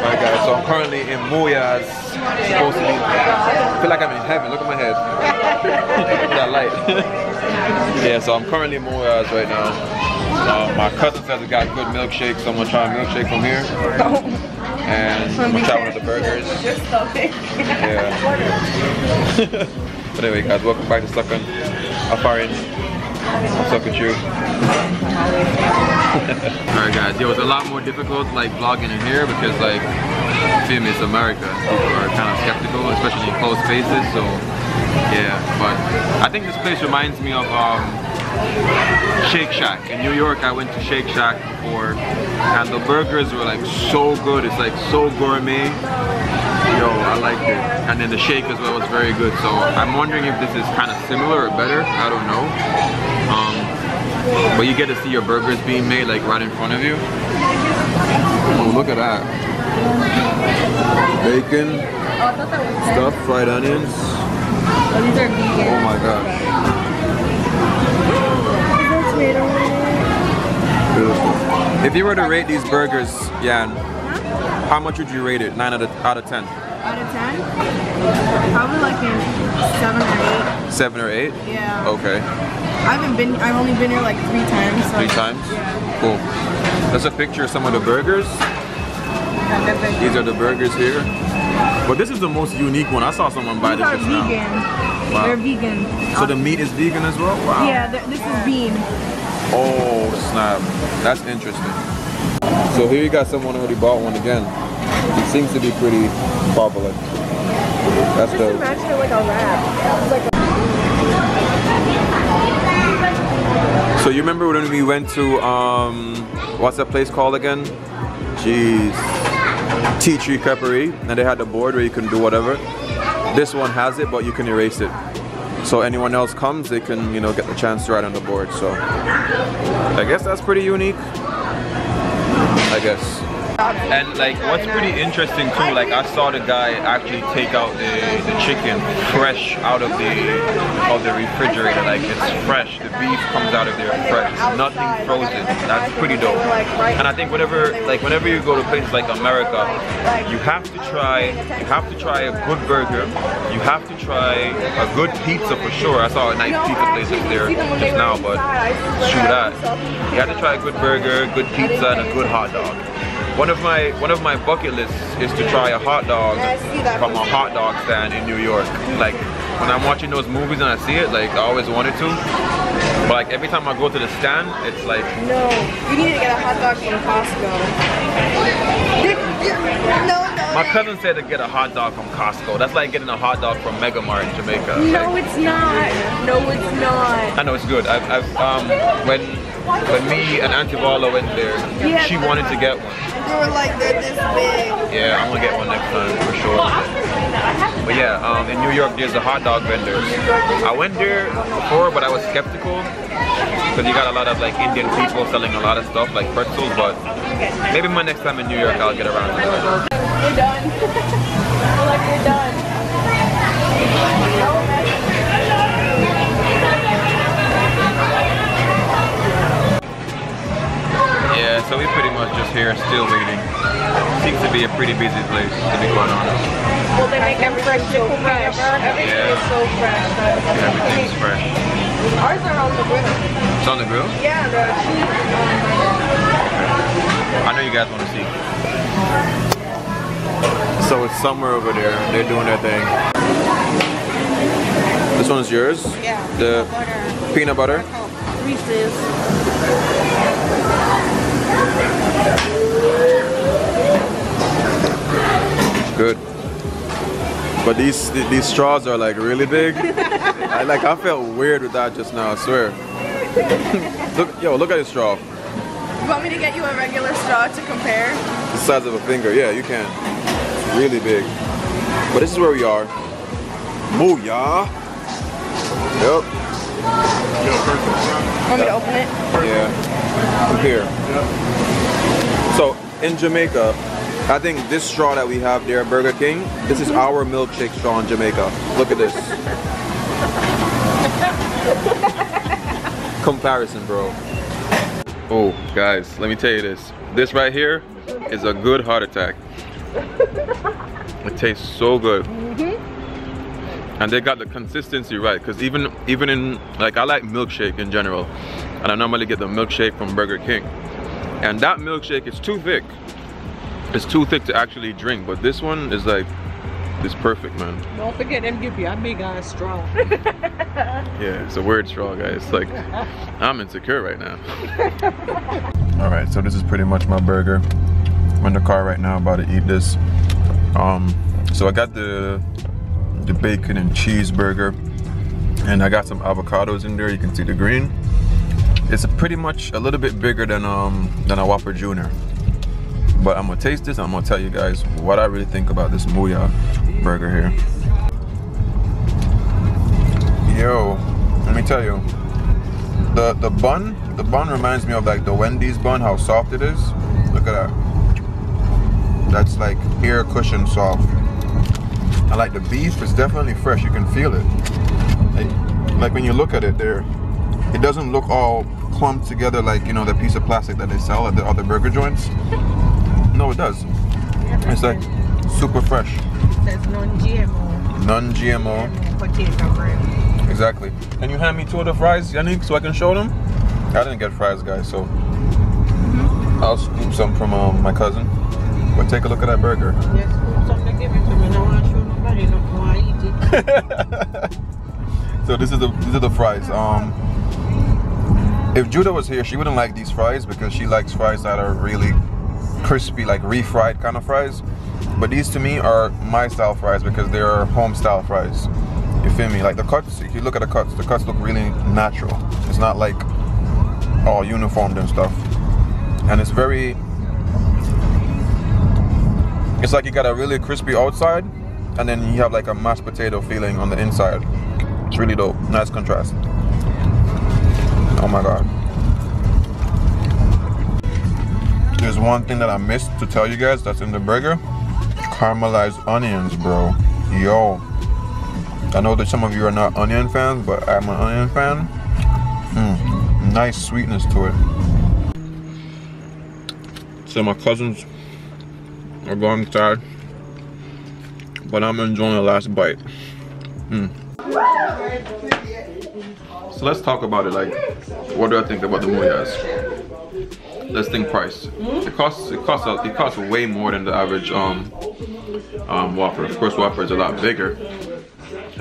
Alright guys, so I'm currently in Mooyah. Supposed to be, I feel like I'm in heaven, look at my head. Look at that light. Yeah, so I'm currently in Mooyah right now. My cousin says it got good milkshake, so I'm gonna try a milkshake from here. And I'm gonna try one of the burgers. Yeah. But anyway guys, welcome back to Stuckin. What's up with you? Alright guys, yo, it's a lot more difficult like vlogging in here because like, feel me, it's America. People are kind of skeptical, especially in closed spaces, so yeah. But I think this place reminds me of Shake Shack. In New York, I went to Shake Shack before and the burgers were like so good. It's like so gourmet. Yo, I liked it. And then the shake as well was very good. So I'm wondering if this is kind of similar or better. I don't know. But you get to see your burgers being made like right in front of you. Oh, look at that. Bacon, stuffed fried onions. Oh, these are vegan. Oh my gosh. Beautiful. If you were to rate these burgers, Yan, how much would you rate it? 9 out of 10? Out of 10? Probably like in 7 or 8. 7 or 8? Yeah. Okay. I've only been here like 3 times. So 3 times? Yeah. Cool. That's a picture of some of the burgers. These are the burgers here. But this is the most unique one. I saw someone buy this just now. Wow. They're vegan. So the meat is vegan as well? Wow. Yeah, this is bean. Oh snap. That's interesting. So here you got someone who already bought one again. It seems to be pretty popular. That's dope. Imagine it like a wrap. So you remember when we went to what's that place called again? Jeez. Tea Tree Peppery, and they had the board where you can do whatever. This one has it, but you can erase it. So anyone else comes, they can, you know, get the chance to write on the board. So I guess that's pretty unique. I guess. And like what's pretty interesting too, like I saw the guy actually take out the chicken fresh out of the refrigerator. Like it's fresh. The beef comes out of there fresh. Nothing frozen. That's pretty dope. And I think whenever you go to places like America, you have to try a good burger. You have to try a good pizza for sure. I saw a nice pizza place up there just now, but screw that. You have to try a good burger, good pizza, and a good hot dog. One of my bucket lists is to try a hot dog from a hot dog stand in New York. Like when I'm watching those movies and I see it, like I always wanted to. But like every time I go to the stand, it's like no, you need to get a hot dog from Costco. No. My cousin said to get a hot dog from Costco. That's like getting a hot dog from Mega Mart in Jamaica. No, like, it's not. No, it's not. I know it's good. When me and Auntie Vala went there, she wanted to get one. They were like, they're this big. Yeah, I'm gonna get one next time for sure. But yeah, in New York there's the hot dog vendors. I went there before, but I was skeptical because you got a lot of like Indian people selling a lot of stuff like pretzels. But maybe my next time in New York I'll get around to it. We're done. Like we're done. Yeah, so we're pretty much just here, still waiting. Seems to be a pretty busy place, to be quite honest. Well, they make everything so fresh. Everything is so fresh. Yeah, everything's fresh. Ours are on the grill. It's on the grill? Yeah, the cheese. I know you guys want to see. So it's somewhere over there. They're doing their thing. This one's yours? Yeah. The peanut butter? Reese's. Good. But these straws are like really big. I felt weird with that just now, I swear. Look at this straw. You want me to get you a regular straw to compare? The size of a finger, yeah, you can. It's really big. But this is where we are. Mooyah. Yep. Want me to open it? Yeah. From here. So in Jamaica, I think this straw that we have there at Burger King, this is our milkshake straw in Jamaica. Look at this. Comparison, bro. Oh, guys, let me tell you this. This right here is a good heart attack. It tastes so good. And they got the consistency right, because even in, like, I like milkshake in general, and I normally get the milkshake from Burger King, and that milkshake is too thick. It's too thick to actually drink, but this one is like, it's perfect, man. Don't forget them give you a big ass straw. Yeah, it's a weird straw, guys. Like, I'm insecure right now. All right, so this is pretty much my burger. I'm in the car right now, about to eat this. So I got the bacon and cheeseburger, and I got some avocados in there. You can see the green. It's pretty much a little bit bigger than a Whopper Jr. But I'm gonna taste this and I'm gonna tell you guys what I really think about this Mooyah burger here. Yo, let me tell you, the bun reminds me of like the Wendy's bun, how soft it is. Look at that. That's like ear cushion soft. I like the beef, it's definitely fresh, you can feel it. Like when you look at it there, it doesn't look all clumped together like, you know, the piece of plastic that they sell at the other burger joints. No, it does. It's like super fresh. There's non-GMO. Non-GMO. Potato bread. Exactly. Can you hand me 2 of the fries, Yannick, so I can show them? I didn't get fries, guys, so I'll scoop some from my cousin. But take a look at that burger. Yes, scoop some to give it to me. I don't want to show nobody, not want to eat it. So these are the fries. If Judah was here, she wouldn't like these fries because she likes fries that are really crispy, like refried kind of fries. But these to me are my style fries because they are home style fries. You feel me? Like the cuts, if you look at the cuts look really natural. It's not like all uniformed and stuff. And it's very, it's like you got a really crispy outside and then you have like a mashed potato feeling on the inside. It's really dope. Nice contrast. Oh my god. There's one thing that I missed to tell you guys that's in the burger. Caramelized onions, bro. Yo. I know that some of you are not onion fans, but I'm an onion fan. Nice sweetness to it. So my cousins are going tired, but I'm enjoying the last bite. So let's talk about it. Like, what do I think about the Mooyahs? Let's think price. It costs way more than the average Whopper. Of course, Whopper is a lot bigger,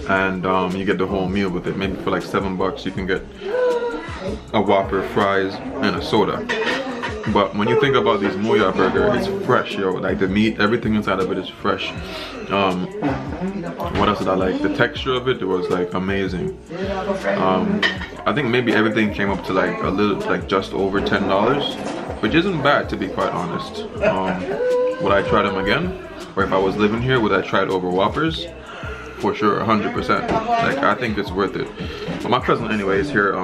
and you get the whole meal with it. Maybe for like $7 you can get a Whopper, fries, and a soda. But when you think about these Mooyah burger, it's fresh, yo. Like the meat, everything inside of it is fresh. What else did I like? The texture of it was like amazing. I think maybe everything came up to like a little, like just over $10, which isn't bad, to be quite honest. Would I try them again? Or if I was living here, would I try it over Whoppers? For sure, 100%. Like, I think it's worth it. But my cousin anyway is here.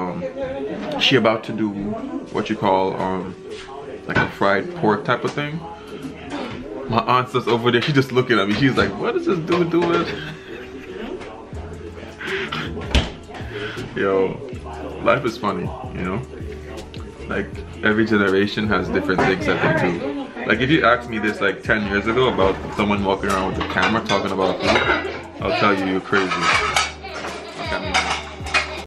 She about to do what you call like a fried pork type of thing. My aunt's just over there, she's just looking at me. She's like, what is this dude doing? Yo, life is funny, you know? Like, every generation has different things that they do. Like, if you asked me this like 10 years ago about someone walking around with a camera talking about food, I'll tell you, you're crazy.